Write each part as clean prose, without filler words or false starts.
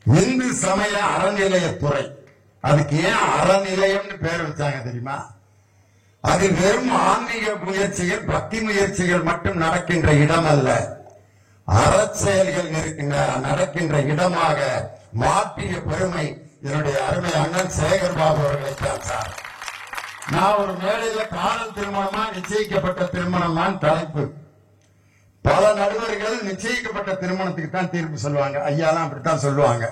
இந்து சமய அறநிலையத்துறை. அதுக்கு ஏன் அறநிலையம்னு பேர் வச்சாங்க தெரியுமா? அது வெறும் ஆன்மீக முயற்சிகள், பக்தி முயற்சிகள் மட்டும் நடக்கின்ற இடம் அல்ல, அறச்செயல்கள் நடக்கின்ற இடமாக மாற்றிய பெருமை என்னுடைய அருமை அண்ணன் சேகர் பாபு அவர்களைத்தான் சார். நான் ஒரு மேடையில காதல் திருமணமா நிச்சயிக்கப்பட்ட திருமணம் தான் தலைப்பு. பல நடுவர்கள் நிச்சயிக்கப்பட்ட திருமணத்துக்கு தான் தீர்ப்பு சொல்லுவாங்க. ஐயாலாம் அப்படித்தான் சொல்லுவாங்க.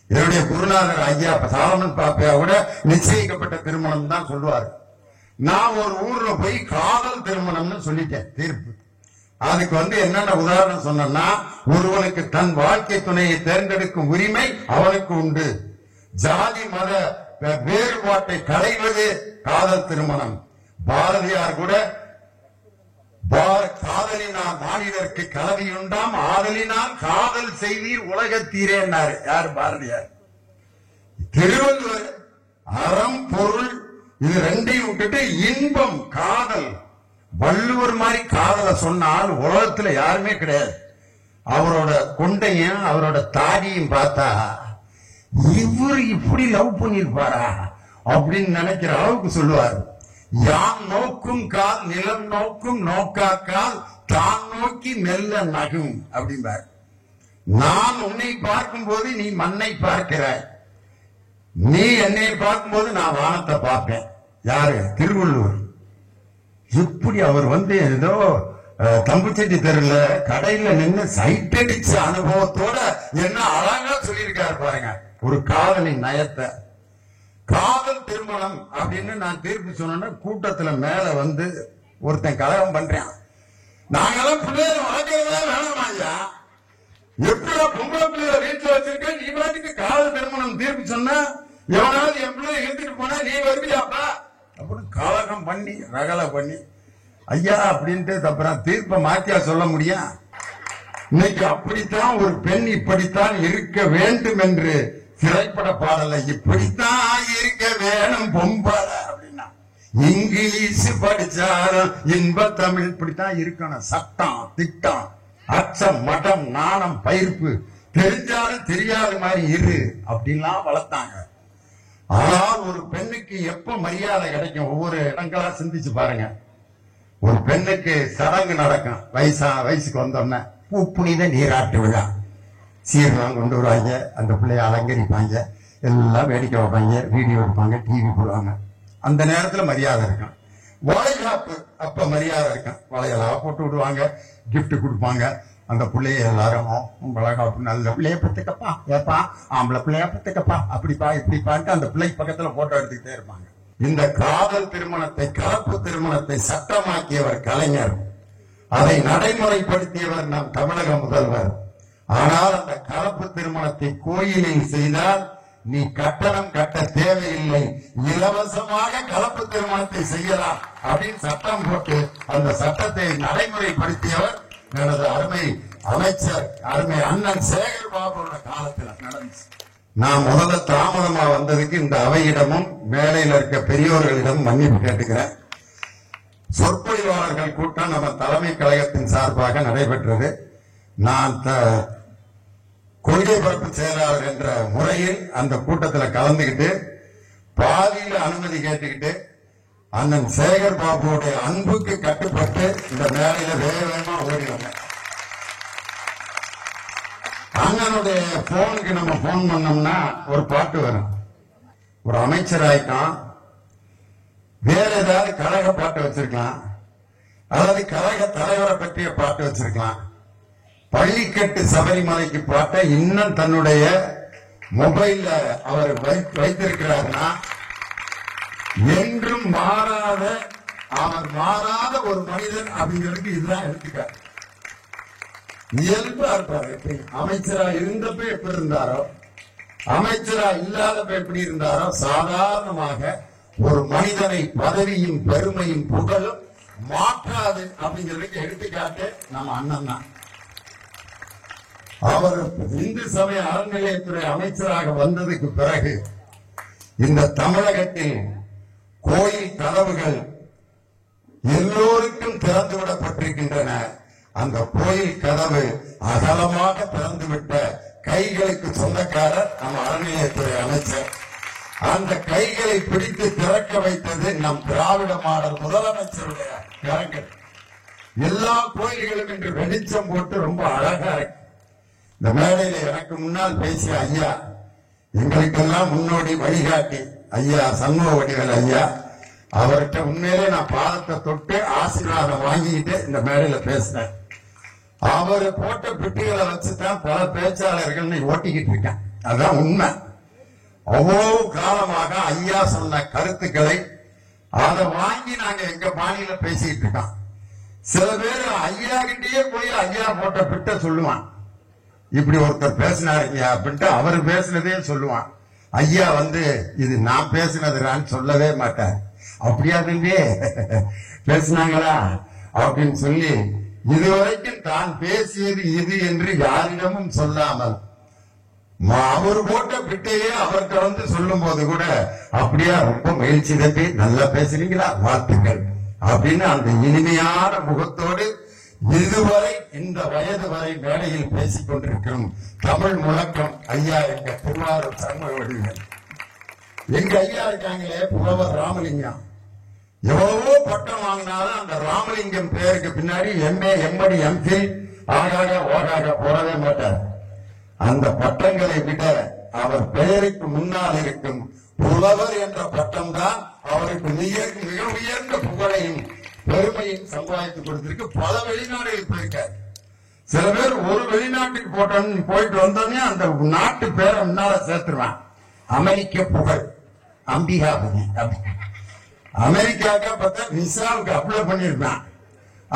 என்னுடைய குருநாதர் ஐயா சாலமன் பாப்பையா கூட நிச்சயிக்கப்பட்ட திருமணம் தான் சொல்லுவாரு. நான் ஒரு ஊர்ல போய் காதல் திருமணம்னு சொல்லிட்டேன் தீர்ப்பு. அதுக்கு என்னென்ன உதாரணம் சொன்னா, ஒருவனுக்கு தன் வாழ்க்கை துணையை தேர்ந்தெடுக்கும் உரிமை அவனுக்கு உண்டு. ஜாதி மத வேறுபாட்டை களைவது காதல் திருமணம். பாரதியார் கூட காதலினால் மாநிலருக்கு கலவியுண்டாம், ஆதலினால் காதல் செய்வீர் உலகத்தீரேன்னாரு. யார்? பாரதியார். திருவள்ளுவர் அறம் பொருள் இது ரெண்டையும் விட்டுட்டு இன்பம் காதல். வள்ளுவர் மாதிரி காதலை சொன்னால் உலகத்துல யாருமே கிடையாது. அவரோட கொண்டையும் அவரோட தாடியும் பார்த்தா இவர் இப்படி லவ் பண்ணிருப்பாரா அப்படின்னு நினைக்கிற அளவுக்கு சொல்லுவார். யான் நோக்கும் கால் நிலம் நோக்கும் நோக்காக்கால் தான் நோக்கி மெல்ல நகும் அப்படிம்பார். நான் உன்னை பார்க்கும் போது நீ மண்ணை பார்க்கிறாய், நீ என்னை பார்க்கும் போது நான் வானத்தை பார்ப்பேன். யாரு? திருவள்ளுவர். இப்படி அவர் ஏதோ தம்புச்செட்டி தெருல கடையில நின்று சைட் அடிச்ச அனுபவத்தோட என்ன அழகா சொல்லியிருக்காரு பாருங்க ஒரு காதலின் நயத்தை. காதல் திருமணம் அப்படின்னு நான் தீர்ப்பு சொன்ன கூட்டத்துல மேல ஒருத்தன் கலகம் பண்றான். நாங்கெல்லாம் பிள்ளைகளை வளர்க்கிறதா வேணாமா ஐயா? எப்படா பொம்பளை பிள்ளைய வீட்டுல வச்சிருக்க, நீ பாட்டுக்கு காதல் திருமணம் தீர்ப்பு சொன்ன, எவனாவது என் பிள்ளைய எடுத்துட்டு போனா நீ வருவியாப்பா அப்படின்னு கலகம் பண்ணி ரகலை பண்ணி ஐயா அப்படின்ட்டு அப்புறம் தீர்ப்பை மாத்தியா சொல்ல முடியும்? இன்னைக்கு அப்படித்தான் ஒரு பெண் இப்படித்தான் இருக்க வேண்டும் என்று திரைப்பட பாடல இப்படித்தான் இருக்க வேணும் பொம்பளை அப்படின்னா, இங்கிலீஷ் படிச்சாலும் இன்ப தமிழ் இப்படித்தான் இருக்கணும். சட்டம் திட்டம் அச்சம் மடம் நாணம் பயிர்ப்பு தெரிஞ்சாலும் தெரியாத மாதிரி இரு அப்படின்லாம் வளர்த்தாங்க. ஆனால் ஒரு பெண்ணுக்கு எப்ப மரியாதை கிடைக்கும்? ஒவ்வொரு இடங்களா சிந்திச்சு பாருங்க. ஒரு பெண்ணுக்கு சடங்கு நடக்கும். வயசுக்கு வந்தோம்னா புனித நீராட்டு விழா, சீர்லாம் கொண்டு வருவாங்க, அந்த பிள்ளைய அலங்கரிப்பாங்க, எல்லாம் வேடிக்கை வைப்பாங்க, வீடியோ எடுப்பாங்க, டிவி போடுவாங்க. அந்த நேரத்துல மரியாதை இருக்கும். வளைகாப்பு அப்ப மரியாதை இருக்கும். வளையலாம் போட்டு விடுவாங்க, கிஃப்ட் கொடுப்பாங்க. அந்த பிள்ளைய எல்லாரும் வளைகாப்பு நல்ல பிள்ளைய பத்துக்கப்பா, ஏப்பா ஆம்பளை பிள்ளைய பத்துக்கப்பா, அப்படிப்பா இப்படிப்பான்ட்டு அந்த பிள்ளை பக்கத்துல போட்டோ எடுத்துக்கிட்டே இருப்பாங்க. இந்த காதல் திருமணத்தை, கலப்பு திருமணத்தை சட்டமாக்கியவர் கலைஞர், அதை நடைமுறைப்படுத்தியவர் நம் தமிழக முதல்வர். ஆனால் அந்த கலப்பு திருமணத்தை கோயிலில் செய்தால் நீ கட்டணம் கட்ட தேவையில்லை, இலவசமாக கலப்பு திருமணத்தை செய்யலாம் அப்படின்னு சட்டம் போட்டு அந்த சட்டத்தை நடைமுறைப்படுத்தியவர் எனது அருமை அமைச்சர், அருமை அண்ணன் சேகர் பாபுவோட காலத்தில் நடந்துச்சு. நான் முதல்ல தாமதமா வந்ததுக்கு இந்த அவையிடமும் மேலையில் இருக்க பெரியோர்களிடம் மன்னிப்பு கேட்டுக்கிறேன். சொற்பொழிவாளர்கள் கூட்டம் நம்ம தலைமை கழகத்தின் சார்பாக நடைபெற்றது. நான் கொள்கை பரப்பு செயலாளர் என்ற முறையில் அந்த கூட்டத்தில் கலந்துகிட்டு பாதியில அனுமதி கேட்டுக்கிட்டு அண்ணன் சேகர் பாபுவோடைய அன்புக்கு கட்டுப்பட்டு இந்த மேலையில வேகமா ஓடி வந்தேன். அண்ணனுடைய போனுக்கு நம்ம போன் பண்ணோம்னா ஒரு பாட்டு வரும். ஒரு அமைச்சர் ஆயிட்டான், வேற ஏதாவது கழக பாட்டு வச்சிருக்கலாம், அதாவது கழக தலைவரை பற்றிய பாட்டு வச்சிருக்கலாம். பள்ளிக்கட்டு சபரிமலைக்கு பாட்ட இன்னும் தன்னுடைய மொபைல்ல அவர் வைத்திருக்கிறார்னா, என்றும் மாறாத அவர் மாறாத ஒரு மனிதன் அப்படிங்கிறதுக்கு இதுதான் எடுத்துக்காரு. இயல்பா இருப்பாரு. அமைச்சரா இருந்தப்ப எப்படி இருந்தாரோ, அமைச்சரா இல்லாதப்ப எப்படி இருந்தாரோ, சாதாரணமாக ஒரு மனிதனை பதவியும் பெருமையும் புகழும் மாற்றாது அப்படிங்கிறதுக்கு எடுத்துக்காட்டு நம்ம அண்ணன் தான். அவர் இந்து சமய அறநிலையத்துறை அமைச்சராக வந்ததுக்கு பிறகு இந்த தமிழகத்தில் கோயில் கதவுகள் எல்லோருக்கும் திறந்துவிடப்பட்டிருக்கின்றன. அந்த கோயில் கதவு அகலமாக திறந்துவிட்ட கைகளுக்கு சொந்தக்காரர் நம்ம அறநிலையத்துறை அமைச்சர். அந்த கைகளை பிடித்து திறக்க வைத்தது நம் திராவிட மாடல் முதலமைச்சருடைய கரங்கள். எல்லா கோயில்களும் இன்று வெளிச்சம் போட்டு ரொம்ப அழகா இருக்கு. இந்த மேடையில எனக்கு முன்னால் பேசிய ஐயா, எங்களுக்கெல்லாம் முன்னோடி வழிகாட்டி ஐயா சண்முக வடிவேல் ஐயா, அவர்கிட்ட உண்மையிலே நான் பாதத்தை தொட்டு ஆசீர்வாதம் வாங்கிட்டு இந்த மேடையில பேசினேன். அவர் போட்ட பிட்டுகளை வச்சுதான் பல பேச்சாளர்கள் ஓட்டிக்கிட்டு இருக்கேன். அதுதான் உண்மை. அவ்வளவு காலமாக ஐயா சொன்ன கருத்துக்களை அதை வாங்கி நாங்க எங்க பாணியில பேசிட்டு இருக்கோம். சில பேர் ஐயா கிட்டயே போய் ஐயா போட்ட பிட்ட சொல்லுவான், இப்படி ஒருத்தர் பேசினாருங்க அப்படின்ட்டு அவர் பேசினதே சொல்லுவான். ஐயா இது நான் பேசினதுறான்னு சொல்லவே மாட்டார். அப்படியா தம்பி பேசினாங்களா அப்படின்னு சொல்லி இதுவரைக்கும் தான் பேசியது இது என்று யாரிடமும் சொல்லாமல் அவர் போட்ட பிட்டையே அவர்கிட்ட சொல்லும் போது கூட அப்படியா ரொம்ப மகிழ்ச்சி தம்பி, நல்லா பேசுறீங்களா, வாழ்த்துக்கள் அப்படின்னு அந்த இனிமையான முகத்தோடு இதுவரை இந்த வயது வரை மேடையில் பேசிக் கொண்டிருக்கும் தமிழ் முழக்கம் ஐயா எங்க திருவாரூர் சண்முக வடிவேல். எங்க ஐயா இருக்காங்களே புலவர் ராமலிங்கம், எவ்வளவோ பட்டம் வாங்கினாலும் அந்த ராமலிங்கம் பேருக்கு பின்னாடி எம்ஏ எம்எடி எம்ஃபில் ஆகாக ஓகாக போடவே மாட்டார். அந்த பட்டங்களை விட அவர் பெயருக்கு முன்னால் இருக்கும் புலவர் என்ற பட்டம் தான் அவருக்கு மிக உயர்ந்த புகழையும் பெருமையும் சம்பாதித்து கொடுத்திருக்கு. பல வெளிநாடுகள் போயிருக்காரு. சில பேர் ஒரு வெளிநாட்டுக்கு போயிட்டு வந்தோடனே அந்த நாட்டு பேரை முன்னால சேர்த்துருவான். அமெரிக்க புகழ் அம்பிகாபதி, அமெரிக்காவுக்கு பார்த்தா விசாவுக்கு அப்ளை பண்ணிருப்பான்.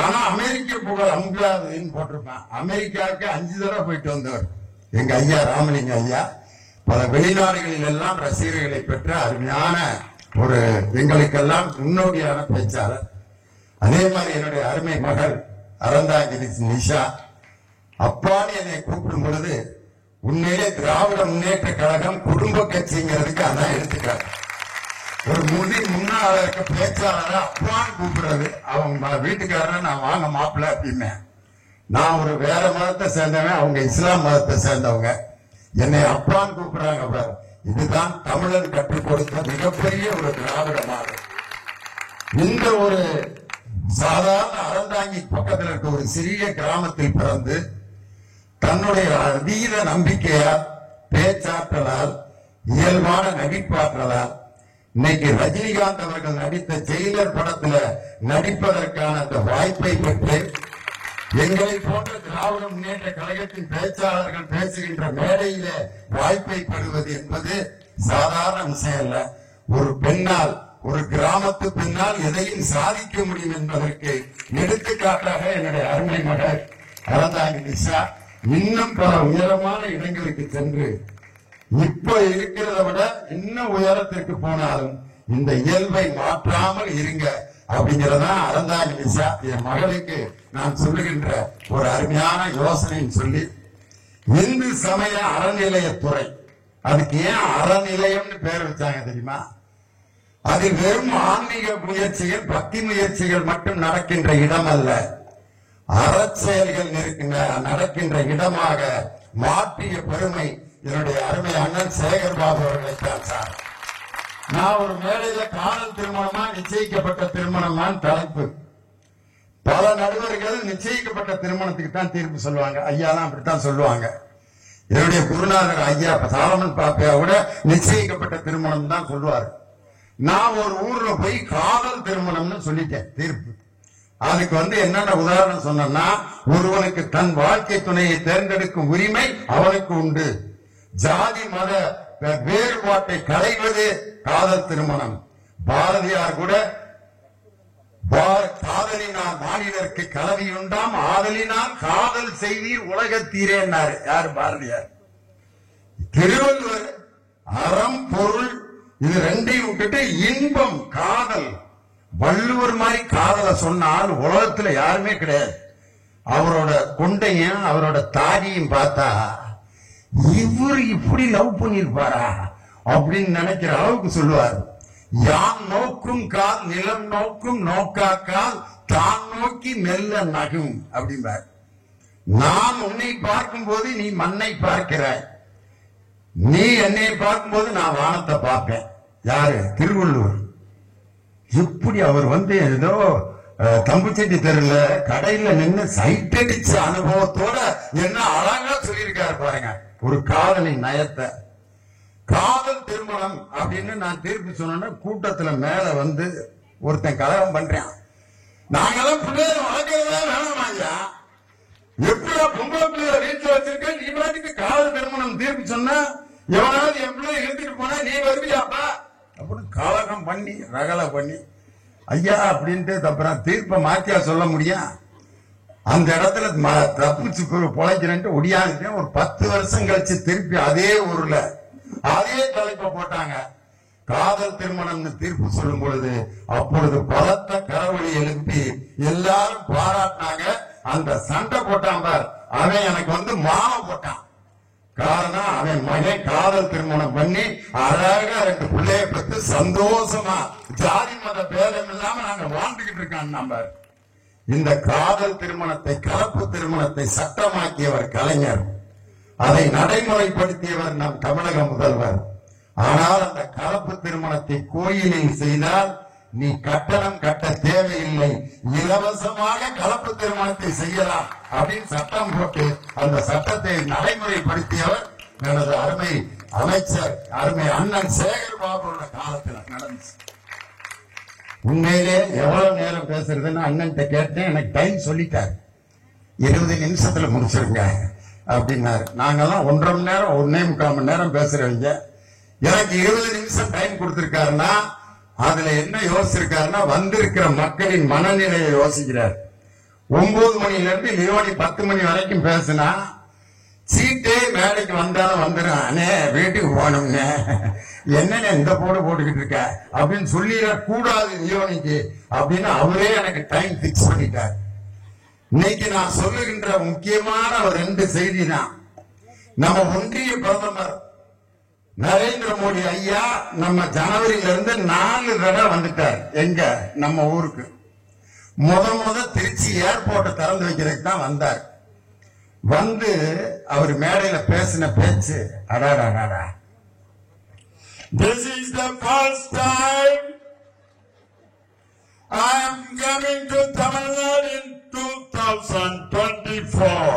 ஆனா அமெரிக்க புகழ் அம்பிகாபதினு போட்டிருப்பான். அமெரிக்காவுக்கு 5 தடவை போயிட்டு வந்தவர் எங்க ஐயா ராமலிங்க ஐயா. பல வெளிநாடுகளில் எல்லாம் ரசிகர்களை பெற்ற அருமையான ஒரு எங்களுக்கெல்லாம் முன்னோடியான பேச்சாளர். அதே மாதிரி என்னுடைய அருமை மகள் அறந்தாங்கிரி நிஷா அப்பான்னு என்னை கூப்பிடும் பொழுது உண்மையிலே திராவிட முன்னேற்ற கழகம் குடும்ப கட்சிங்கிறதுக்கு அதான் எடுத்துக்காட்டு. ஒரு முன்னாள் இருக்க பேச்சாளரை அப்பான்னு கூப்பிடுறது, அவங்க வீட்டுக்காரன் நான் வாங்க மாப்பிள்ள அப்படின்னு. நான் ஒரு வேற மதத்தை சேர்ந்தவன், அவங்க இஸ்லாம் மதத்தை சேர்ந்தவங்க, என்னை அப்பான்னு கூப்பிடுறாங்க. இதுதான் தமிழன் கற்றுக் கொடுத்த மிகப்பெரிய ஒரு திராவிட மாடல். இந்த ஒரு சாதாரண அறந்தாங்கி பக்கத்தில் இருக்க ஒரு சிறிய கிராமத்தில் பிறந்து தன்னுடைய அதீத நம்பிக்கையால், பேச்சாற்றலால், இயல்பான நடிப்பாற்றலால் இன்னைக்கு ரஜினிகாந்த் அவர்கள் நடித்த ஜெயிலர் படத்துல நடிப்பதற்கான அந்த வாய்ப்பை பெற்று எங்களை போன்ற திராவிட முன்னேற்ற கழகத்தின் பேச்சாளர்கள் பேசுகின்ற மேடையில வாய்ப்பை பெறுவது என்பது சாதாரண விஷயம் அல்ல. ஒரு பெண்ணால், ஒரு கிராமத்து பெண்ணால் எதையும் சாதிக்க முடியும் என்பதற்கு எடுத்துக்காட்டாக என்னுடைய அருமை மகள் அறந்தாங்கி நிஷா இன்னும் பல உயரமான இடங்களுக்கு சென்று இப்ப இருக்கிறத விட இன்னும் உயரத்திற்கு போனாலும் இந்த இயல்பை மாற்றாமல் இருங்க அப்படிங்கறதா அறந்தாங்கி நிஷா என் மகளுக்கு நான் சொல்லுகின்ற ஒரு அருமையான யோசனைன்னு சொல்லி, இந்து சமய அறநிலையத்துறை, அதுக்கு ஏன் அறநிலையம்னு பேர் வச்சாங்க தெரியுமா? அதில் வெறும் ஆன்மீக முயற்சிகள், பக்தி முயற்சிகள் மட்டும் நடக்கின்ற இடம் அல்ல, அறச்செயல்கள் நடக்கின்ற இடமாக மாற்றிய பெருமை என்னுடைய அருமை அண்ணன் சேகர் பாபு அவர்களைத்தான் சார். நான் ஒரு மேடையில காதல் திருமணமா நிச்சயிக்கப்பட்ட திருமணமான்னு தலைப்பு. பல நடுவர்கள் நிச்சயிக்கப்பட்ட திருமணத்துக்கு தான் தீர்ப்பு சொல்லுவாங்க. ஐயாலாம் அப்படித்தான் சொல்லுவாங்க. என்னுடைய குருநாதர் ஐயா சாலமன் பாப்பையா கூட நிச்சயிக்கப்பட்ட திருமணம் தான் சொல்லுவாரு. நான் ஒரு ஊர்ல போய் காதல் திருமணம்னு சொல்லிட்டேன் தீர்ப்பு. அதுக்கு என்னென்ன உதாரணம் சொன்னா, ஒருவனுக்கு தன் வாழ்க்கை துணையை தேர்ந்தெடுக்கும் உரிமை அவனுக்கு உண்டு, ஜாதி மத வேறுபாட்டை களைவது காதல் திருமணம். பாரதியார் கூட காதலினால் மாநிலருக்கு கலவியுண்டாம், ஆதலினால் காதல் செய்வீர் உலகத்தீரேன்னாரு. யாரு? பாரதியார். திருவள்ளுவர் அறம் பொருள் இது ரெண்டையும் விட்டுட்டு இன்பம் காதல். வள்ளுவர் மாதிரி காதலை சொன்னால் உலகத்துல யாருமே கிடையாது. அவரோட கொண்டையும் அவரோட தாடியும் பார்த்தா இவர் இப்படி லவ் பண்ணிருப்பாரா அப்படின்னு நினைக்கிற அளவுக்கு சொல்லுவார். யான் நோக்கும் கால் நிலம் நோக்கும் நோக்காக்கால் தான் நோக்கி மெல்ல நகும் அப்படிம்பார். நான் உன்னை பார்க்கும் போது நீ மண்ணை பார்க்கிறாய், நீ என்னை பார்க்கும்போது நான் வானத்தை பார்ப்பேன். யாரு? திருவள்ளுவர். எப்படி அவர் ஏதோ தம்புச்செட்டி தெருல கடையில நின்று சைட் அடிச்ச அனுபவத்தோட என்ன அழகா சொல்லியிருக்காரு பாருங்க. ஒரு காதலின் நயத்தை. காதல் திருமணம் அப்படின்னு நான் தீர்ப்பு சொன்ன கூட்டத்துல மேல ஒருத்தன் கலகம் பண்றேன். நாங்கெல்லாம் பிள்ளைய வளர்க்கறதா வேணாமா ஐயா? எப்படியா பொம்பளை பிள்ளைய வீட்டுல வச்சிருக்க, நீ பாட்டுக்கு காதல் திருமணம் தீர்ப்பு சொன்னா எவனாவது என் பிள்ளை எழுதிட்டு போனா நீ வருவியாப்பா அப்படின்னு கலகம் பண்ணி ரகலை பண்ணி ஐயா அப்படின்ட்டு அப்புறம் தீர்ப்பை மாத்தியா சொல்ல முடியும்? அந்த இடத்துல தப்பிச்சு பொழைக்கிறேன்ட்டு ஒடியாந்துட்டேன். ஒரு 10 வருஷம் கழிச்சு திருப்பி அதே ஊர்ல அதே தலைப்பை போட்டாங்க. காதல் திருமணம்னு தீர்ப்பு சொல்லும் பொழுது அப்பொழுது பலத்த கரவொலி எழுப்பி எல்லாரும் பாராட்டினாங்க. அந்த சண்டை போட்டான் பார், அவன் எனக்கு மாலை போட்டான். காரணம், அவன் மகன் காதல் திருமணம் பண்ணி அழகா 2 பிள்ளைய பெற்று சந்தோஷமா ஜாதி மத பேதம் இல்லாம நாங்க வாழ்ந்துகிட்டு இருக்கான். நம்ம இந்த காதல் திருமணத்தை, கலப்பு திருமணத்தை சட்டமாக்கியவர் கலைஞர், அதை நடைமுறைப்படுத்தியவர் நம் தமிழக முதல்வர். ஆனால் அந்த கலப்பு திருமணத்தை கோயிலில் செய்தால் நீ கட்டணம் கட்ட தேவையில்லை, இலவசமாக கலப்பு திருமணத்தை செய்யலாம் அப்படின்னு சட்டம் போட்டு அந்த சட்டத்தை நடைமுறைப்படுத்தியவர் எனது அருமை அமைச்சர், அருமை அண்ணன் சேகர் பாபுவோட காலத்தில் நடந்துச்சு. உண்மையிலே எவ்வளவு நேரம் பேசுறதுன்னு அண்ணன் கேட்டேன். எனக்கு டைம் சொல்லிட்டாரு, 20 நிமிஷத்துல முடிச்சிருங்க அப்படின்னாரு. நாங்கெல்லாம் 1.5 மணி நேரம் 1.25 மணி நேரம் பேசுறவங்க. எனக்கு 20 நிமிஷம் டைம் கொடுத்திருக்காருன்னா அதுல என்ன யோசிச்சிருக்காருன்னா வந்திருக்கிற மக்களின் மனநிலையை யோசிக்கிறார். 9 மணில இருந்து லியோனி 10 மணி வரைக்கும் பேசினா சீட்டே மேடைக்கு வந்தாலும் வந்துடும். அண்ணே வீட்டுக்கு போகணும்னே, என்னன்னு இந்த போட்டுக்கிட்டு இருக்க அப்படின்னு சொல்லிட கூடாது லியோனிக்கு அப்படின்னு அவரே எனக்கு டைம் பிக்ஸ் பண்ணிட்டார். இன்னைக்கு நான் சொல்லுகின்ற முக்கியமான ஒரு 2 செய்தி தான். நம்ம ஒன்றிய பிரதமர் நரேந்திர மோடி ஐயா நம்ம ஜனவரியில இருந்து 4 தடவை வந்துட்டார். எங்க? நம்ம ஊருக்கு. முத திருச்சி ஏர்போர்ட்டை திறந்து வைக்கிறதுக்கு தான் வந்தார். அவர் மேடையில பேசின பேச்சு, அடாடா, this is the first time I am coming to Tamil Nadu in 2024.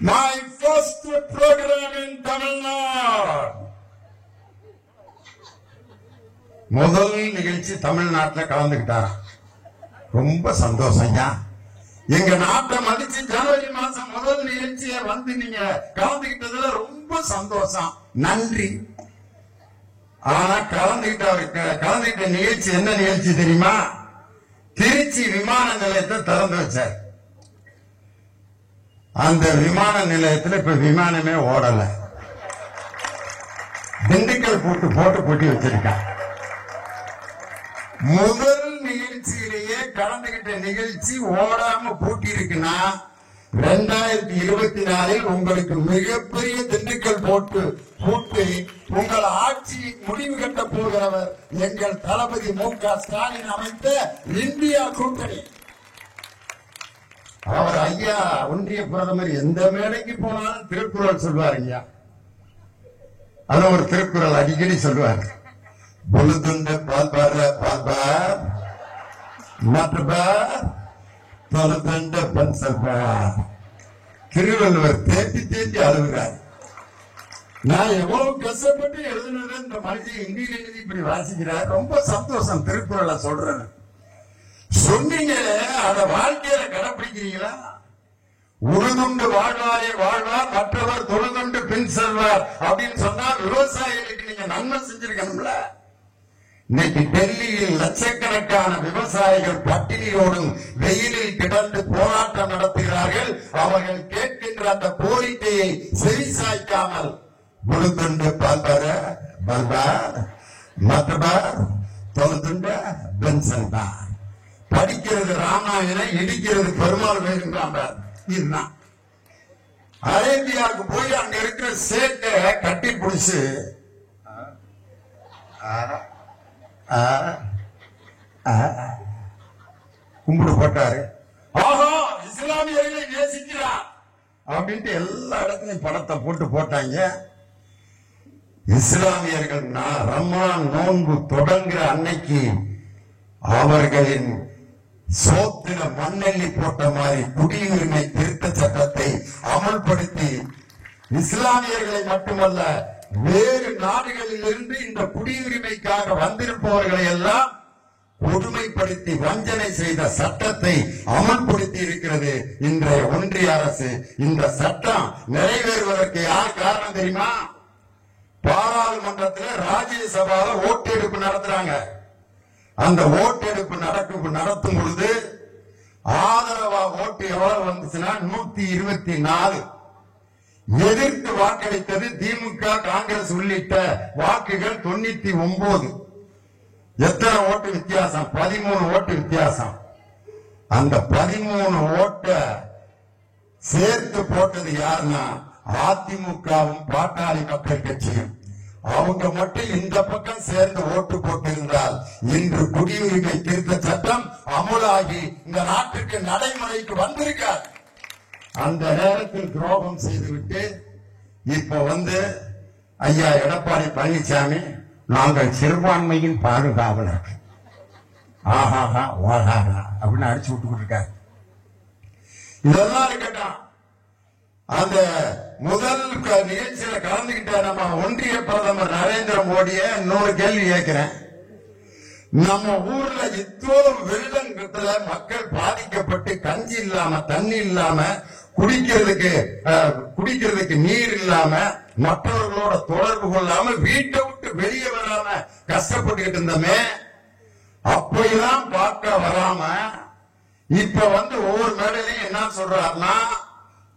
My first program in Tamil Nadu. முதல் நிகழ்ச்சி தமிழ்நாட்டில் கலந்துக்கிட்டார். ரொம்ப சந்தோஷம். எங்க நாட்டை மதிச்சு ஜனவரி மாசம் முதல் நிகழ்ச்சியை நீங்க கலந்துக்கிட்டதுல ரொம்ப சந்தோஷம், நன்றி. ஆனா கலந்துக்கிட்ட நிகழ்ச்சி என்ன நிகழ்ச்சி தெரியுமா? திருச்சி விமான நிலையத்தை திறந்து வச்சார். அந்த விமான நிலையத்தில் இப்ப விமானமே ஓடல. திண்டுக்கல் போட்டு வச்சிருக்கான். முதல் நிகழ்ச்சியிலேயே கலந்துகிட்ட நிகழ்ச்சி ஓடாம பூட்டி இருக்குன்னா 2024 உங்களுக்கு மிகப்பெரிய திண்டுக்கல் போட்டு உங்கள் ஆட்சி முடிவு கட்ட போகிறவர் எங்கள் தளபதி மு.க. ஸ்டாலின் அமைத்த இந்தியா கூட்டணி. அவர் ஐயா ஒன்றிய பிரதமர் எந்த மேடைக்கு போனாலும் திருக்குறள் சொல்வாருங்க. அது ஒரு திருக்குறள் அடிக்கடி சொல்வார். பொழுதுண்ட பால்பார் தொழுதுண்ட பன்சல்பார். திருவள்ளுவர் தேத்தி அழுகிறார். நான் எவ்வளவு கஷ்டப்பட்டு எழுதுனது இந்த மனுஷன் இந்தியில எழுதி இப்படி வாசிக்கிறார். ரொம்ப சந்தோஷம் திருக்குறளை சொல்றது. சொன்னீங்களே அத வாழ்க்கையில கடைபிடிக்கிறீங்களா? உழுதுண்டு வாழ்வாரே வாழ்வார், மற்றவர் தொழுதுண்டு பின் செல்வார் அப்படின்னு சொன்னா விவசாயிகளுக்கு நீங்க நன்மை செஞ்சிருக்கணும்ல. இன்னைக்கு டெல்லியில் லட்சக்கணக்கான விவசாயிகள் பட்டினியோடும் வெயிலில் கிடந்து போராட்டம் நடத்துகிறார்கள். அவர்கள் கேட்கின்ற அந்த கோரிக்கையை செவிசாய்க்காமல் உழுதுண்டு பால்பார் மற்றவர் தொழுதுண்ட பின் செல்வார். படிக்கிறது ராமாயணம், இடிக்கிறது பெருமாள் வேறுங்கிறாங்க. இதுதான் அரேபியாவுக்கு போய் அங்க இருக்கிற சேட்டை கட்டி பிடிச்சு கும்பிடு போட்டாரு. ஆஹா, இஸ்லாமியர்களை நேசிக்கிறார் அப்படின்ட்டு எல்லா இடத்துலயும் படத்தை போட்டாங்க. இஸ்லாமியர்கள் ரமலான் நோன்பு தொடங்குற அன்னைக்கு அவர்களின் சோத்திர மண்ணெல்லி போட்ட மாதிரி குடியுரிமை திருத்த சட்டத்தை அமல்படுத்தி இஸ்லாமியர்களை மட்டுமல்ல வேறு நாடுகளில் இருந்து இந்த குடியுரிமைக்காக வந்திருப்பவர்களை எல்லாம் கொடுமைப்படுத்தி வஞ்சனை செய்த சட்டத்தை அமல்படுத்தி இருக்கிறது இன்றைய ஒன்றிய அரசு. இந்த சட்டம் நிறைவேறுவதற்கு யார் காரணம் தெரியுமா? பாராளுமன்றத்தில் ராஜ்யசபால ஓட்டெடுப்பு நடத்துறாங்க. அந்த ஓட்டெடுப்பு நடத்தும் பொழுது ஆதரவா ஓட்டு எவ்வளவு வந்துச்சுன்னா 124. எதிர்த்து வாக்களித்தது திமுக, காங்கிரஸ் உள்ளிட்ட வாக்குகள் 99. எத்தனை ஓட்டு வித்தியாசம்? 13 ஓட்டு வித்தியாசம். அந்த 13 ஓட்ட சேர்த்து போட்டது யாருன்னா அதிமுகவும் பாட்டாளி மக்கள் கட்சியும். அவங்க மட்டும் இந்த பக்கம் சேர்ந்து ஓட்டு போட்டிருந்தால் இன்று குடியுரிமை திருத்த சட்டம் அமுலாகி இந்த நாட்டுக்கு நடைமுறைக்கு வந்திருக்கார். அந்த நேரத்தில் துரோகம் செய்துவிட்டு இப்ப ஐயா எடப்பாடி பழனிசாமி நாங்கள் சிறுபான்மையின் பாதுகாவலர் ஆஹாஹா ஓஹாஹா அப்படின்னு அடிச்சு விட்டுக்கிட்டு இருக்காரு. இதெல்லாம் இருக்கட்டும். அந்த முதல் நிகழ்ச்சியில கலந்துகிட்ட நம்ம ஒன்றிய பிரதமர் நரேந்திர மோடிய இன்னொரு கேள்வி கேட்கிறேன். நம்ம ஊர்ல இத்தோடு வெள்ளத்துல மக்கள் பாதிக்கப்பட்டு கஞ்சி இல்லாம தண்ணி இல்லாம குடிக்கிறதுக்கு நீர் இல்லாம மற்றவர்களோட தொடர்பு கொள்ளாம வீட்டை விட்டு வெளியே வராம கஷ்டப்பட்டுக்கிட்டு இருந்தோமே, அப்பெல்லாம் பார்க்க வராம இப்ப ஒவ்வொரு மேடையிலையும் என்ன சொல்றாருன்னா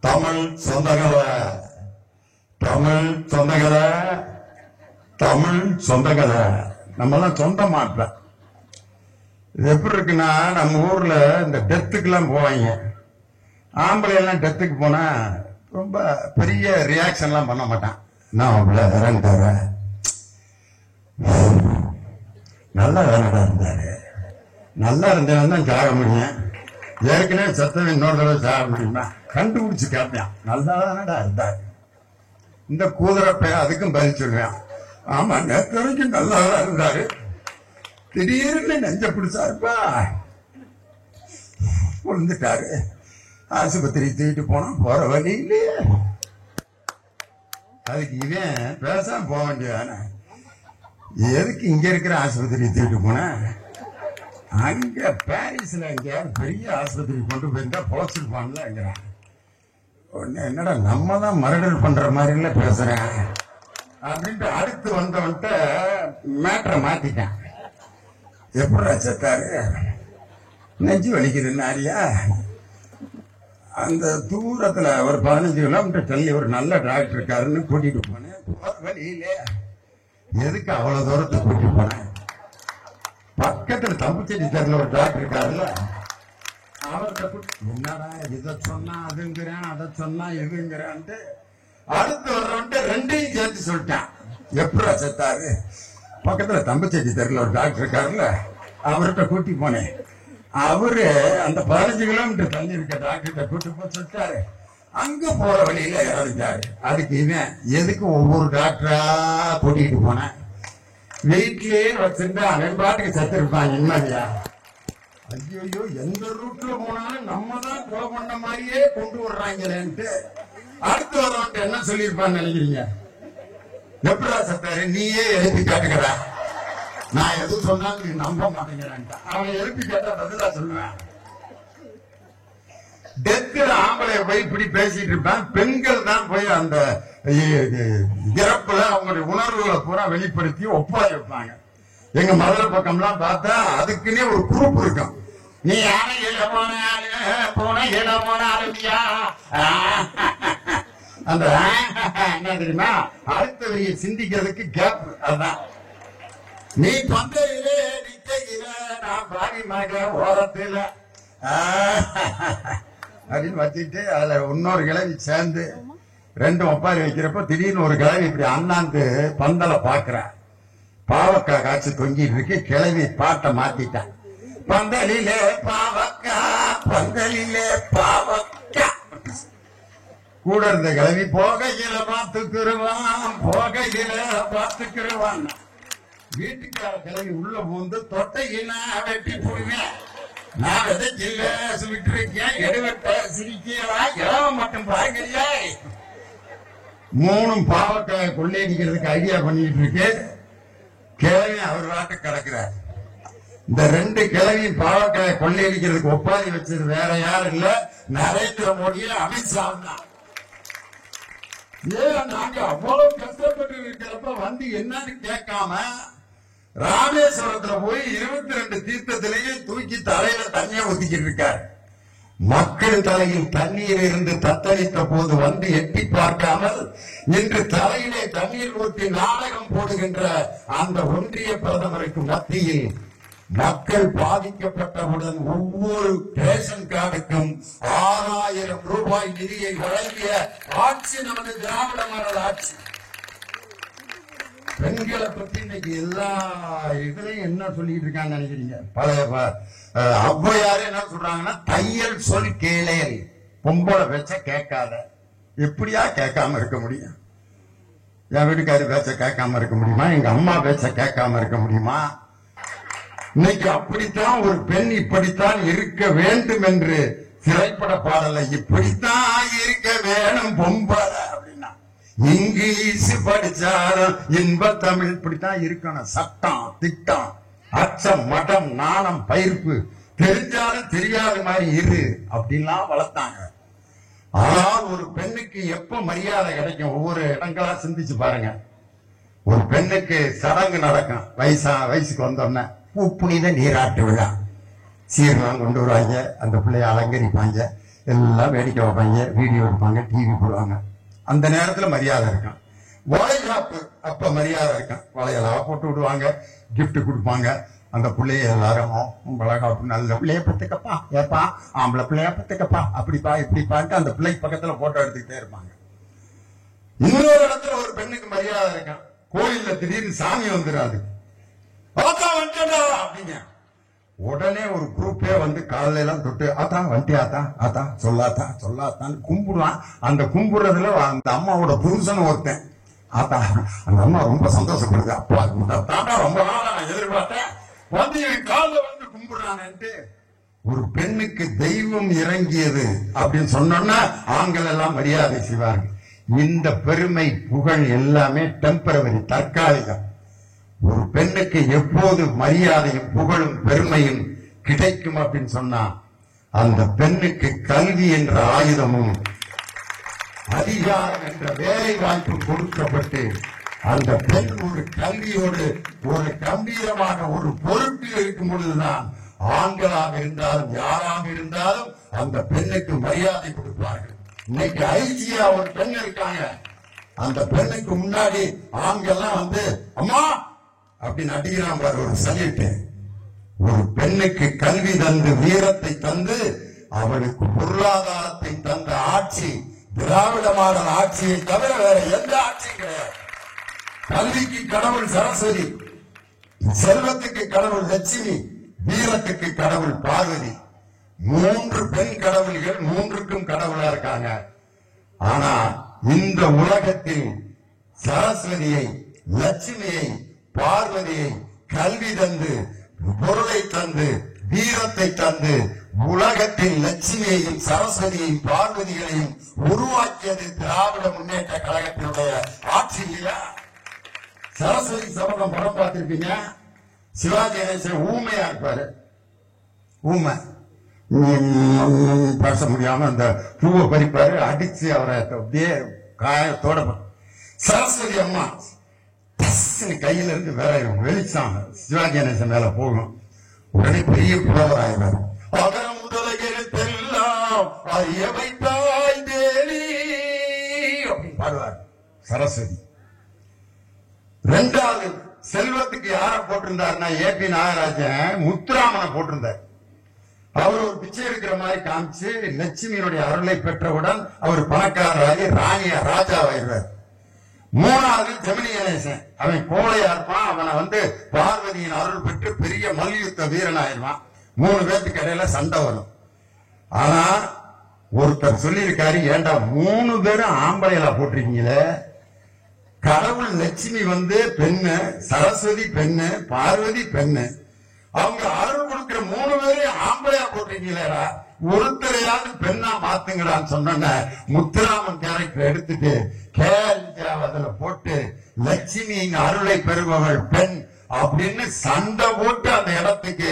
தமிழ் சொந்தங்களை தமிழ் சொந்தங்களை தமிழ் சொந்தங்களை நம்மெல்லாம் சொந்த மாட்டோம். இது எப்படி இருக்குன்னா நம்ம ஊர்ல இந்த டெத்துக்கு எல்லாம் போவாங்க. ஆம்பளை எல்லாம் டெத்துக்கு போனா ரொம்ப பெரிய ரியாக்ஷன் எல்லாம் பண்ண மாட்டான். நான் நல்லா வேலைடா இருந்தாரு, நல்லா இருந்தேன் தான் சாக முடியும், ஏற்கனவே சத்தம் இன்னொரு தடவை சாக முடியுமா கண்டுபிடிச்சு கேட்பான். நல்லா தானடா இருந்தாரு. இந்த கூதரப்ப அதுக்கும் பதில் சொல்லுவேன். ஆமா நேற்று வரைக்கும் நல்லா இருந்தாரு, திடீர்னு நெஞ்ச பிடிச்சாருப்பா விழுந்துட்டாரு, ஆஸ்பத்திரி தூக்கிட்டு போனா போற வழி இல்லையே. அதுக்கு இவன் பேசாம போக வேண்டியதானே, எதுக்கு இங்க இருக்கிற ஆஸ்பத்திரி தூக்கிட்டு போன, அங்க பாரிஸ்ல எங்கேயாவது பெரிய ஆஸ்பத்திரி கொண்டு போயிருந்தா பொழைச்சிருப்பான்ல. என்னடா நம்ம தான் மர்டர் பண்ற மாதிரி இல்ல பேசுறேன் அப்படின்ட்டு அடுத்து வந்தவன்ட்ட மேட்டரை மாத்திட்டேன். எப்படா செத்தாரு, நெஞ்சு வலிக்குதுன்னாரியா, அந்த தூரத்துல ஒரு 15 கிலோமீட்டர் தள்ளி ஒரு நல்ல டாக்டர் இருக்காருன்னு கூட்டிட்டு போனேன். வழியிலே எதுக்கு அவ்வளவு தூரத்தை கூட்டிட்டு போனேன், பக்கத்துல தம்புச்செடி தெருல ஒரு டாக்டர் இருக்காருல்ல, அவர்கிட்ட என்னடா இதை சொன்னா அதுங்கிறேன், அதை சொன்னா எதுங்கிறான்ட்டு அடுத்து வர்றவன்ட்டு ரெண்டையும் சேர்த்து சொல்லிட்டான். எப்படா செத்தாரு, பக்கத்துல தம்புச்செடி தெருல ஒரு டாக்டர் இருக்காருல்ல, அவர்கிட்ட கூட்டி போனேன். அவரு அந்த 15 கிலோமீட்டர் தள்ளி இருக்க டாக்டர்கிட்ட கூட்டி போய் சொல்லிட்டாரு. அங்க போற வழியில இறந்துட்டாரு. அதுக்கு இவன் எதுக்கு ஒவ்வொரு டாக்டரா கூட்டிட்டு போனேன், வீட்லயே வச்சிருந்தா அவன் பாட்டுக்கு செத்து இருப்பான். நிம்மதியா ஐயோ எந்த ரூட்ல போனாலும் நம்ம தான் கொலை பண்ண மாதிரியே கொண்டு வர்றாங்களேன்ட்டு அடுத்து வரவன்ட்டு என்ன சொல்லியிருப்பான்னு நினைக்கிறீங்க? எப்படா செத்தாரு, நீயே எழுப்பி காட்டுக்கிற, நான் எதுவும் சொன்னாலும் நீ நம்ப மாட்டேங்கிறான். அவன் எழுப்பி கேட்டா பதிலா சொல்லுவேன். டெத்துல ஆம்பளை போய் இப்படி பேசிட்டு இருப்பான், பெண்கள் தான் போய் அந்த இறப்புல அவங்களுடைய உணர்வுகளை பூரா வெளிப்படுத்தி ஒப்பாய வைப்பாங்க. எங்க மதுரை பக்கம்லாம் பார்த்தா அதுக்குன்னே ஒரு குரூப் இருக்கும். நீ யாரை போன ஆரம்பியா அந்த என்ன தெரியுமா, அடுத்த வரியை சிந்திக்கிறதுக்கு கேப். அதுதான் நீ பந்தையிலே நிற்கிற நான் பாரிமாக ஓரத்தில் அப்படின்னு வச்சுட்டு அதுல இன்னொரு கிழவி சேர்ந்து ரெண்டும் ஒப்பாரி வைக்கிறப்ப திடீர்னு ஒரு கிழவி இப்படி அண்ணாந்து பந்தல பாக்குறேன், பாவக்கா காய்ச்சி தொங்கிட்டு இருக்கு, கிழவி பாட்டை மாத்திட்டேன். பந்தலிலே பாவக்கா பந்தலிலே பாவக்கா. கூட இருந்த கிளவி போகையில பார்த்துக்கிருவான், போகையில பார்த்துக்கிருவான். வீட்டுக்கார கிளவி உள்ள பூந்து தொட்டையினா வெட்டி போடுவேன். நான் விதைச்சில்ல சொல்லிட்டு இருக்கேன், எடுவட்ட சிரிக்கிறா இளவ மட்டும் பாருங்கல்ல. 3 பாவக்காய கொள்ளையடிக்கிறதுக்கு ஐடியா பண்ணிட்டு இருக்கு. கிழவி அவர் வாட்டு கிடக்கிறார். இந்த 2 கிழவியும் பாவக்காய கொள்ளையடிக்கிறதுக்கு ஒப்பாரி வச்சது வேற யாரும் இல்ல, நரேந்திர மோடியும் அமித்ஷா தான். ஏன் நாங்க அவ்வளவு கஷ்டப்பட்டு இருக்கிறப்ப வந்து என்னன்னு கேட்காம ராமேஸ்வரத்துல போய் 22 தீர்த்தத்திலேயே தூக்கி தலையில தண்ணியை ஊத்திக்கிட்டு இருக்காரு. மக்கள் தலையில் தண்ணீர் இருந்து தத்தளித்த போது வந்து எட்டி பார்க்காமல் இன்று தலையிலே தண்ணீர் ஊற்றி நாடகம் போடுகின்ற அந்த ஒன்றிய பிரதமருக்கு மத்தியில் மக்கள் பாதிக்கப்பட்டவுடன் ஒவ்வொரு ரேஷன் கார்டுக்கும் 6000 ரூபாய் நிதியை வழங்கிய ஆட்சி நமது திராவிட மாடல் ஆட்சி. பெண்களை பத்தி இன்னைக்கு எல்லா இதுலயும் என்ன சொல்லிட்டு இருக்காங்க நினைக்கிறீங்க? பல ஔவையாரு என்ன சொல்றாங்கன்னா, தையல் சொல் கேளேல், பொம்பளை பேச்ச கேட்காத. எப்படியா கேட்காம இருக்க முடியும்? என் வீட்டுக்காரி பேச்ச கேட்காம இருக்க முடியுமா? எங்க அம்மா பேச்ச கேட்காம இருக்க முடியுமா? இன்னைக்கு அப்படித்தான் ஒரு பெண் இப்படித்தான் இருக்க வேண்டும் என்று திரைப்பட பாடலை இப்படித்தான் இருக்க வேணும் பொம்பளை அப்படின்னா, இங்கிலீஷ் படிச்சாலும் இன்ப தமிழ் இப்படித்தான் இருக்கணும். சட்டம் திட்டம் அச்சம் மடம் நாணம் பயிர்ப்பு தெரிஞ்சாலும் தெரியாத மாதிரி இரு அப்படின்லாம் வளர்த்தாங்க. ஆனால் ஒரு பெண்ணுக்கு எப்ப மரியாதை கிடைக்கும்? ஒவ்வொரு இடங்களா சிந்திச்சு பாருங்க. ஒரு பெண்ணுக்கு சடங்கு நடக்கும். வயசுக்கு வந்தோம்னா புனித நீராட்டு விழா, சீர்லாம் கொண்டு வருவாங்க, அந்த பிள்ளைய அலங்கரிப்பாங்க, எல்லாம் வேடிக்கை வைப்பாங்க, வீடியோ எடுப்பாங்க, டிவி போடுவாங்க. அந்த நேரத்துல மரியாதை இருக்கும். வளைகாப்பு அப்ப மரியாதை இருக்கும். வளையலாம் போட்டு விடுவாங்க, கிஃப்ட் கொடுப்பாங்க. அந்த பிள்ளைய எல்லாரும் வளைகாப்பு நல்ல பிள்ளைய பத்துக்கப்பா, ஏப்பா ஆம்பளை பிள்ளைய பத்துக்கப்பா, அப்படிப்பா இப்படிப்பான்ட்டு அந்த பிள்ளை பக்கத்துல போட்டோ எடுத்துக்கிட்டே இருப்பாங்க. இன்னொரு இடத்துல ஒரு பெண்ணுக்கு மரியாதை இருக்கும். கோயில்ல திடீர்னு சாமி வந்துடாது, அப்படிங்க உடனே ஒரு குரூப்பே வந்து காலையில எல்லாம் தொட்டு ஆத்தான் வண்டியாத்தா ஆத்தா சொல்லாத்தான் கும்பிடுவான். அந்த கும்பிடுறதுல அந்த அம்மாவோட புருஷன் ஒருத்தன், ஆத்தா அந்த அம்மா ரொம்ப சந்தோஷப்படுது, அப்பா தாத்தா ரொம்ப நாளா நான் எதிர்பார்த்தேன் வந்து என் காலில் வந்து கும்பிடுறான்ட்டு. ஒரு பெண்ணுக்கு தெய்வம் இறங்கியது அப்படின்னு சொன்னோம்னா ஆண்கள் எல்லாம் மரியாதை செய்வார்கள். இந்த பெருமை புகழ் எல்லாமே டெம்பரவரி, தற்காலிகம். ஒரு பெண்ணுக்கு எப்போது மரியாதையும் புகழும் பெருமையும் கிடைக்கும் அப்படின்னு சொன்னா, அந்த பெண்ணுக்கு கல்வி என்ற ஆயுதமும் அதிகாரம் என்ற வேலை வாய்ப்பு கொடுக்கப்பட்டு அந்த பெண் ஒரு கல்வியோடு ஒரு கம்பீரமான ஒரு பொருட்டில் இருக்கும் பொழுதுதான் ஆண்களாக இருந்தாலும் யாராக இருந்தாலும் அந்த பெண்ணுக்கு மரியாதை கொடுப்பார்கள். இன்னைக்கு ஐஜியா ஒரு பெண் இருக்காங்க. அந்த பெண்ணுக்கு முன்னாடி ஆண்கள்லாம் வந்து அம்மா அப்படின்னு அடிக்கிறான் பாரு ஒரு சல்யூட். ஒரு பெண்ணுக்கு கல்வி தந்து வீரத்தை தந்து அவளுக்கு பொருளாதாரத்தை தந்த ஆட்சி திராவிட மாடல் ஆட்சியை தவிர வேற எந்த ஆட்சியும் கிடையாது. கல்விக்கு கடவுள் சரஸ்வதி, செல்வத்துக்கு கடவுள் லட்சுமி, வீரத்துக்கு கடவுள் பார்வதி. 3 பெண் கடவுள்கள் 3க்கும் கடவுளா இருக்காங்க. ஆனா இந்த உலகத்தில் சரஸ்வதியை, லட்சுமியை, பார்வதியை கல்வி தந்து பொருளை தந்து வீரத்தை தந்து உலகத்தில் லட்சுமியையும் சரஸ்வதியையும் பார்வதிகளையும் உருவாக்கியது திராவிட முன்னேற்ற கழகத்தினுடைய ஆட்சி இல்லையா? சரஸ்வதி சபதம் படம் பார்த்திருப்பீங்க. சிவாஜி கணேசன் ஊமையா இருப்பாரு. ஊமை பேச முடியாம அந்த பூவை பறிப்பாரு, அடிச்சு அவரை அப்படியே காயத்தோட. சரஸ்வதி அம்மா கையில இருந்து வேற வெளிச்சம் சிவாஜி கணேசன் மேல போகும். உடனே பெரிய புலவர் ஆயிடுவார். அகர முதல எழுத்தெல்லாம் அறிய வைத்தாய் தேவி அப்படின்னு பாடுவார் சரஸ்வதி. 2வது செல்வத்துக்கு யார போட்டிருந்தாருன்னா ஏபி நாகராஜன் முத்துராமனை போட்டிருந்தார். அவர் ஒரு பிச்சை இருக்கிற மாதிரி காமிச்சு லட்சுமியினுடைய அருளை பெற்றவுடன் அவர் பணக்காரராகி ராஜாவாயிருவார். 3வது ஜெமினி கணேசன், அவன் கோழையா இருப்பான். அவனை வந்து பார்வதியின் அருள் பெற்று பெரிய மல்யுத்த வீரனாயிருவான். 3 பேருக்கு இடையில சண்டை வரும். ஆனா ஒருத்தர் சொல்லியிருக்காரு, ஏண்டா 3 பேரும் ஆம்பளையில போட்டிருக்கீங்களே, கடவுள் லட்சுமி பெண்ணு, சரஸ்வதி பெண்ணு, பார்வதி பெண்ணு, அவங்க அருள் கொடுக்கிற 3 பேரையும் ஆம்பளையா போட்டிருக்கீங்களா, ஒருத்தரையாவது பெண்ணா மாத்துங்கடான்னு சொன்ன முத்துராமன் கேரக்டர் எடுத்துட்டு அதுல போட்டு லட்சுமியின் அருளை பெறுபவள் பெண் அப்படின்னு சண்டை போட்டு அந்த இடத்துக்கு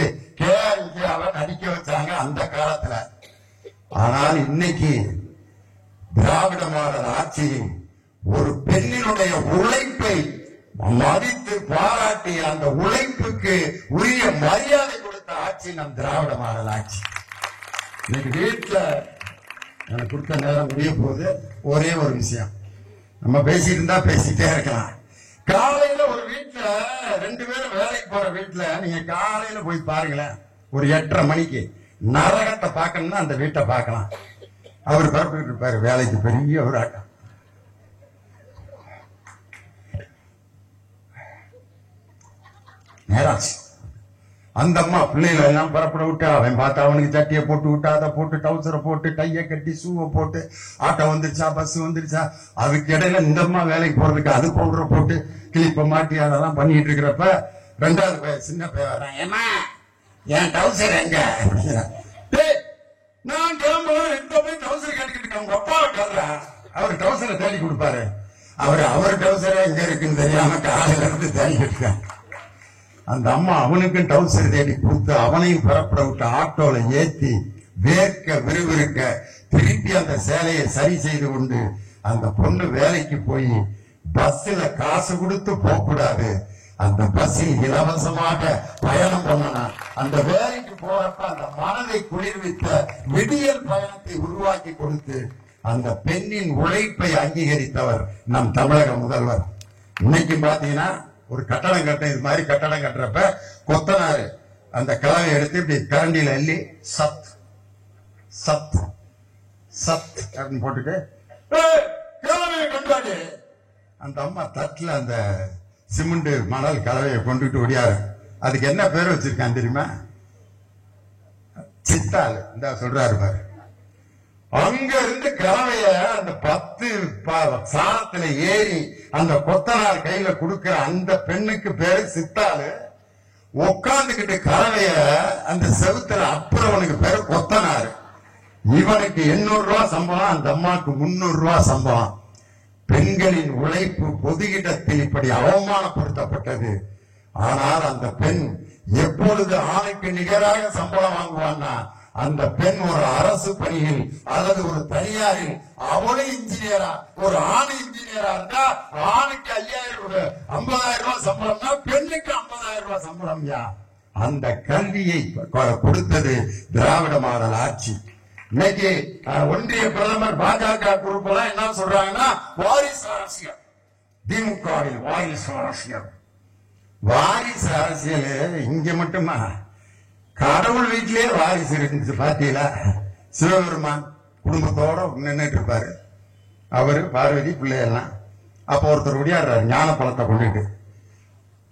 நடிக்க வச்சாங்க அந்த காலத்துல. ஆனால் இன்னைக்கு திராவிட மாடல் ஆட்சியில் ஒரு பெண்ணினுடைய உழைப்பை மதித்து பாராட்டி அந்த உழைப்புக்கு உரிய மரியாதை கொடுத்த ஆட்சி நம் திராவிட மாடல் ஆட்சி. இன்னைக்கு வீட்டுல எனக்கு கொடுத்த நேரம் முடிய போது ஒரே ஒரு விஷயம், நம்ம பேசிட்டு இருந்தா பேசிட்டே இருக்கலாம். காலையில ஒரு வீட்டுல 2 பேரும் வேலைக்கு போற வீட்டுல நீங்க காலையில போய் பாருங்களேன், ஒரு 8:30 மணிக்கு நரகத்தை பார்க்கணும்னா அந்த வீட்டை பார்க்கலாம். அவர் பரப்பிட்டு இருப்பாரு வேலைக்கு, பெரிய ஒரு ஆட்டம். நேராச்சு அந்த அம்மா பிள்ளைகளை எல்லாம் பரப்பட விட்டு அவன் பார்த்தா அவனுக்கு சட்டியை போட்டு விட்டா, அதை போட்டு டவுசரை போட்டு டையை கட்டி ஷூவை போட்டு ஆட்டோ வந்துருச்சா பஸ் வந்துருச்சா, அதுக்கு இடையில இந்த அம்மா வேலைக்கு போறதுக்கு அது பவுடரை போட்டு கிளிப்ப மாட்டி அதெல்லாம் பண்ணிட்டு இருக்கிறப்ப 2வது சின்ன பையன் வரான், ஏமா என் டவுசர் எங்க? நான் கிளம்புறேன், எங்க போய் டவுசர் கேட்டுக்கிட்டு உங்க அப்பாவை கல்றா, அவர் டவுசரை தேடி கொடுப்பாரு. அவர் டவுசரை எங்க இருக்குன்னு தெரியாம காலையில இருந்து தேடிக்கிட்டு இருக்காங்க. அந்த அம்மா அவனுக்கும் டவுசர் தேடி கொடுத்து அவனையும் புறப்பட விட்டு ஆட்டோல ஏத்தி வேர்க்க விறுவிறுக்க திருப்பி அந்த சேலையை சரி செய்து கொண்டு அந்த பொண்ணு வேலைக்கு போய் பஸ்ல காசு கொடுத்து போக கூடாது, அந்த பஸ்ஸில் இலவசமாக பயணம் பண்ணணும். அந்த வேலைக்கு போறப்ப அந்த மனதை குளிர்வித்த விடியல் பயணத்தை உருவாக்கி கொடுத்து அந்த பெண்ணின் உழைப்பை அங்கீகரித்தவர் நம் தமிழக முதல்வர். இன்னைக்கு பாத்தீங்கன்னா ஒரு கட்டடம் கட்ட, இது மாதிரி கட்டடம் கட்டுறப்ப கொத்தனாரு அந்த கலவை எடுத்து இப்படி கரண்டியில அள்ளி சத் சத் சத் அப்படின்னு போட்டுட்டு கொண்டாடு, அந்த அம்மா தட்டுல அந்த சிமெண்ட் மணல் கலவையை கொண்டுட்டு ஓடியாரு. அதுக்கு என்ன பேர் வச்சிருக்கான் தெரியுமா? சித்தாள். இந்த சொல்றாரு பாரு, அங்க இருந்து கலவைய அந்த 10 சாரத்துல ஏறி அந்த கொத்தனார் கையில கொடுக்கிற அந்த பெண்ணுக்கு பேரு சித்தாளு. உட்காந்துக்கிட்டு கலவைய அந்த செவுத்துல அப்புறவனுக்கு பேரு கொத்தனார். இவனுக்கு 800 ரூபாய் சம்பளம், அந்த அம்மாவுக்கு 300 ரூபாய் சம்பளம். பெண்களின் உழைப்பு பொது இடத்தில் இப்படி அவமானப்படுத்தப்பட்டது. ஆனால் அந்த பெண் எப்பொழுது ஆணுக்கு நிகராக சம்பளம் வாங்குவான்னா, அந்த பெண் ஒரு அரசு பணியில் அல்லது ஒரு தனியாரில் அவளும் இன்ஜினியரா, ஒரு ஆண் இன்ஜினியரா இருந்தா ஆணுக்கு 50,000 ரூபாய் சம்பளம்னா பெண்ணுக்கு 50,000 ரூபாய் சம்பளம். அந்த கல்வியை கொடுத்தது திராவிட மாடல் ஆட்சி. இன்னைக்கு ஒன்றிய பிரதமர் பாஜக குரூப் எல்லாம் என்ன சொல்றாங்கன்னா, வாரிசு அரசியல், திமுகவில் வாரிசு அரசியல். வாரிசு அரசியல் இங்க மட்டுமா, கடவுள் வீட்டிலேயே வாரிசு இருந்துச்சு. பாத்தீங்களா? சிவபெருமான் குடும்பத்தோட நின்றுட்டு இருப்பாரு, அவரு பார்வதி பிள்ளையெல்லாம். அப்ப ஒருத்தர் ஒடியாடுறாரு ஞானப்பழத்தை கொண்டுட்டு,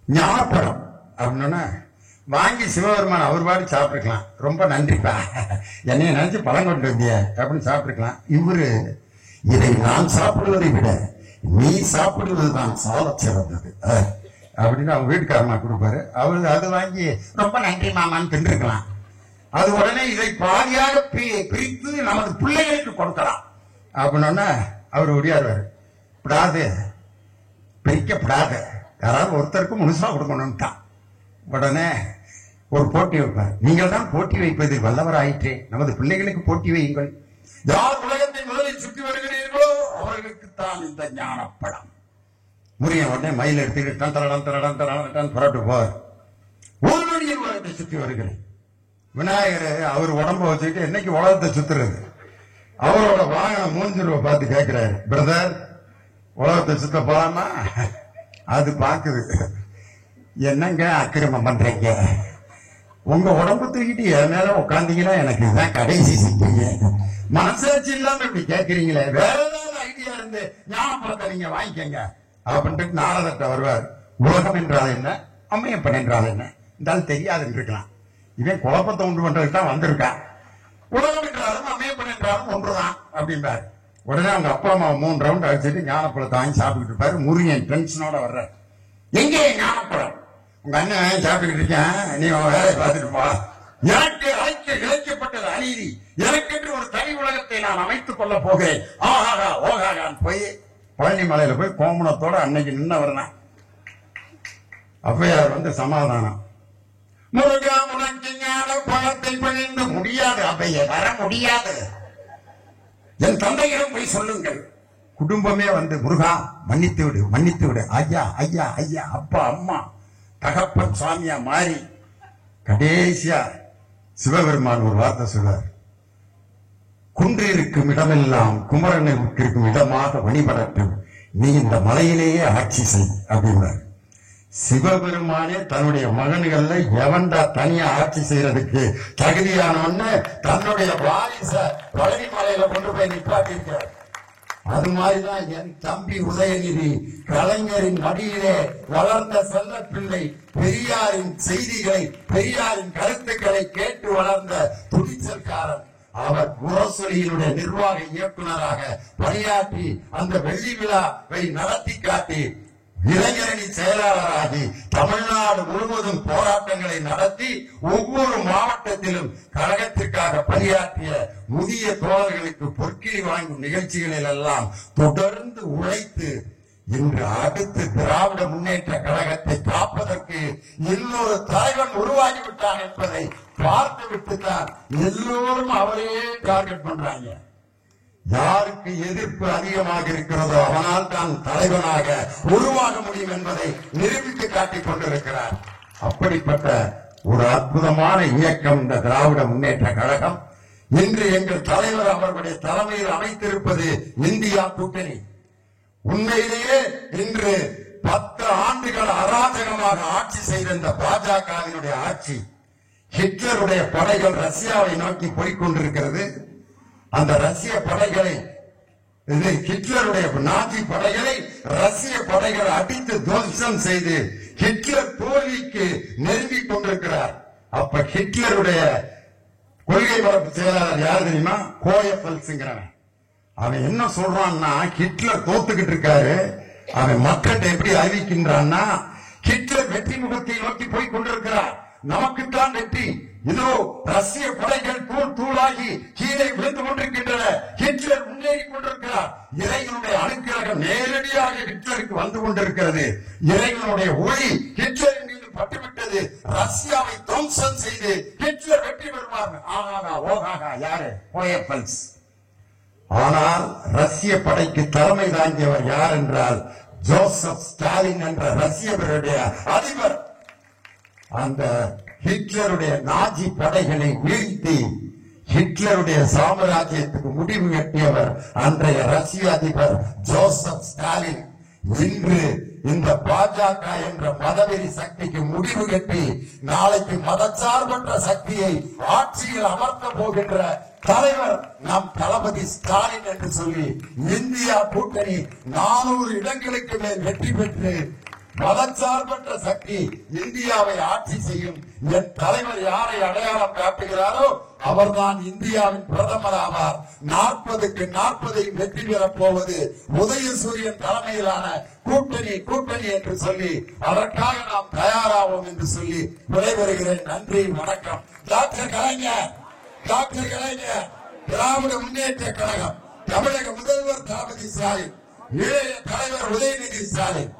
ஞானப்பழம் அப்படின்னா வாங்கி சிவபெருமான் அவர் பாடி சாப்பிட்டுக்கலாம், ரொம்ப நன்றிப்பா என்னைய நினைச்சு பழம் கொண்டு வந்திய அப்படின்னு சாப்பிட்டுக்கலாம். இவரு இதை நான் சாப்பிடுவதை விட நீ சாப்பிடுவது தான் சால சிறந்தது அப்படின்னு அவங்க வீட்டுக்காரமா கொடுப்பாரு. அவரு அது வாங்கி ரொம்ப நன்றி மாமான்னு தின்றுக்கலாம். அது உடனே இதை பாதியாக பிரித்து நமது பிள்ளைகளுக்கு கொடுக்கலாம் அப்படின்னா அவர் ஒடியாருவாரு, படாது பிரிக்கப்படாது, யாராவது ஒருத்தருக்கு முழுசா கொடுக்கணும்ட்டான். உடனே ஒரு போட்டி வைப்பார், நீங்கள் தான் போட்டி வைப்பதில் வல்லவராயிற்றே, நமது பிள்ளைகளுக்கு போட்டி வையுங்கள், யார் உலகத்தை முதலில் சுற்றி வருகிறீர்களோ அவர்களுக்கு தான் இந்த ஞானப்பழம். முறிய உடனே மயில் எடுத்துக்கிட்டு தரடம் புரட்டு போவார். ஒரு நொடியில் உலகத்தை சுற்றி வருகிறேன். விநாயகர் அவர் உடம்ப வச்சுக்கிட்டு என்னைக்கு உலகத்தை சுத்துறது, அவரோட வாகனம் மூஞ்சிருவ பார்த்து கேட்கிறாரு, பிரதர் உலகத்தை சுத்த போலாமா? அது பாக்குது, என்னங்க அக்கிரமம் பண்றீங்க, உங்க உடம்பு தூக்கிட்டு என் மேல உட்காந்தீங்கன்னா எனக்கு இதுதான் கடைசி சிக்கிங்க, மனசாட்சி இல்லாம இப்படி கேட்கறீங்களே, வேற ஏதாவது ஐடியா இருந்து ஞாபகத்தை நீங்க வாங்கிக்கங்க அப்படின்ட்டு நாரதட்ட வருவார். உலகம் என்றால் என்ன, அம்மையப்பன் என்றால் என்ன, இருந்தாலும் தெரியாதுன்னு இருக்கலாம். இவன் குழப்பத்தை உண்டு பண்றதுக்கு தான் வந்திருக்கான். உலகம் என்றாலும் அமையப்பன் என்றாலும் ஒன்றுதான் அப்படின்பாரு. உடனே அவங்க அப்பா அம்மா 3 ரவுண்ட் அடிச்சுட்டு ஞானப்பழத்தை வாங்கி சாப்பிட்டுட்டு இருப்பாரு. முருகன் டென்ஷனோட வர்ற, எங்கே ஞானப்பழம்? உங்க அண்ணன் சாப்பிட்டுக்கிட்டு இருக்கேன், நீ வேலையை பார்த்துட்டு போ. எனக்கு இழைக்கப்பட்டது அநீதி, எனக்கென்று ஒரு தனி உலகத்தை நான் அமைத்துக் கொள்ள போகிறேன். ஆஹாகா ஓகாகான்னு போய் பழனி மலையில போய் கோமணத்தோட அன்னைக்கு நின்னவர்னா அப்பையார் வந்து சமாதானம், முருகா உனக்கு ஞான பழத்தை பகிர்ந்து முடியாது, அவைய வர முடியாது, என் தந்தையிடம் போய் சொல்லுங்கள். குடும்பமே வந்து முருகா மன்னித்து விடு மன்னித்து விடு, ஐயா ஐயா ஐயா, அப்பா அம்மா தகப்பன் சுவாமியா மாறி கடைசியா சிவபெருமான் ஒரு வார்த்தை சொல்றார், குன்றிருக்கும் இடமெல்லாம் குமரனுக்கு இருக்கும் இடமாக வழிபடட்டும், நீ இந்த மலையிலேயே ஆட்சி செய் அப்படின்னார். சிவபெருமானே தன்னுடைய மகன்கள்ல எவன்டா தனியா ஆட்சி செய்யறதுக்கு தகுதியானவன்னு தன்னுடைய வாரிச பழனி மலையில கொண்டு போய் நிப்பாட்டிருக்கிறார். அது மாதிரிதான் என் தம்பி உதயநிதி கலைஞரின் மடியிலே வளர்ந்த செல்ல பிள்ளை, பெரியாரின் செய்திகளை பெரியாரின் கருத்துக்களை கேட்டு வளர்ந்த துணிச்சல்காரன். அவர் முரசொலியினுடைய நிர்வாக இயக்குநராக பணியாற்றி அந்த வெள்ளி விழாவை நடத்தி காட்டி இளைஞரணி செயலாளராகி தமிழ்நாடு முழுவதும் போராட்டங்களை நடத்தி ஒவ்வொரு மாவட்டத்திலும் கழகத்திற்காக பணியாற்றிய முதிய தோழர்களுக்கு பொற்கிழி வாங்கும் நிகழ்ச்சிகளில் எல்லாம் தொடர்ந்து உழைத்து இன்று அடுத்து திராவிட முன்னேற்ற கழகத்தை காப்பதற்கு இன்னொரு தலைவன் உருவாகிவிட்டான் என்பதை பார்த்துவிட்டுத்தான் எல்லோரும் அவரையே டார்கெட் பண்றாங்க. யாருக்கு எதிர்ப்பு அதிகமாக இருக்கிறதோ அவனால் தான் தலைவனாக உருவாக முடியும் என்பதை நிரூபித்து காட்டிக் கொண்டிருக்கிறார். அப்படிப்பட்ட ஒரு அற்புதமான இயக்கம் இந்த திராவிட முன்னேற்ற கழகம். இன்று எங்கள் தலைவர் அவர்களுடைய தலைமையில் அமைத்திருப்பது இந்தியா கூட்டணி. உண்மையிலேயே இன்று 10 ஆண்டுகள் அராஜகமாக ஆட்சி செய்த இந்த பாஜகவினுடைய ஆட்சி, ஹிட்லருடைய படைகள் ரஷ்யாவை நோக்கி போய்கொண்டிருக்கிறது. அந்த ரஷ்ய படைகளை, ஹிட்லருடைய நாஜி படைகளை ரஷ்ய படைகள் அடித்து துவம்சம் செய்து ஹிட்லர் தோல்விக்கு நெருங்கிக் கொண்டிருக்கிறார். அப்ப ஹிட்லருடைய கொள்கை பரப்பு செயலாளர் யார் தெரியுமா? கோயபல்ஸ்ங்கிறவன். அவன் என்ன சொல்றான்னா, ஹிட்லர் தோத்துக்கிட்டு இருக்காரு, அவன் மக்கள்கிட்ட எப்படி அறிவிக்கின்றான்னா, ஹிட்லர் வெற்றி முகத்தை நோக்கி போய் கொண்டிருக்கிறார், நமக்குத்தான் வெற்றி, இதோ ரஷ்ய படைகள் தூள் தூளாகி கீழே விழுந்து கொண்டிருக்கின்றன, ஹிட்லர் முன்னேறி கொண்டிருக்கிறார். இறைவனுடைய அனுக்கிரகம் நேரடியாக ஹிட்லருக்கு வந்து கொண்டிருக்கிறது. இறைவனுடைய ஒளி ஹிட்லரின் மீது பட்டுவிட்டது. ரஷ்யாவை துவம்சம் செய்து ஹிட்லர் வெற்றி பெறுவார். ஆகாகா ஓகாகா யாரு? கோயபல்ஸ். ஆனால் ரஷ்ய படைக்கு தலைமை தாங்கியவர் யார் என்றால் ஜோசப் ஸ்டாலின் என்ற ரஷ்யருடைய அதிபர். அந்த ஹிட்லருடைய நாஜி படைகளை வீழ்த்தி ஹிட்லருடைய சாம்ராஜ்யத்துக்கு முடிவு கட்டியவர் அன்றைய ரஷ்ய அதிபர் ஜோசப் ஸ்டாலின். இன்று இந்த பாஜக என்ற மதவெறி சக்திக்கு முடிவு கட்டி நாளைக்கு மதச்சார்பற்ற சக்தியை ஆட்சியில் அமர்த்த போகின்ற தலைவர் நம் தளபதி ஸ்டாலின் என்று சொல்லி இந்தியா கூட்டணி 400 இடங்களுக்கு மேல் வெற்றி பெற்று மதச்சார்பற்ற சக்தி இந்தியாவை ஆட்சி செய்யும். என் தலைவர் யாரை அடையாளம் காட்டுகிறாரோ அவர்தான் இந்தியாவின் பிரதமர் ஆவார். 40க்கு 40 வெற்றி பெறப் போவது உதயசூரியன் தலைமையிலான கூட்டணி என்று சொல்லி அதற்காக நாம் தயாராவோம் என்று சொல்லி விடைபெறுகிறேன். நன்றி, வணக்கம். டாக்டர் கலைஞர் திராவிட முன்னேற்ற கழகம், தமிழக முதல்வர் தளபதி ஸ்டாலின், இளைய தலைவர் உதயநிதி ஸ்டாலின்,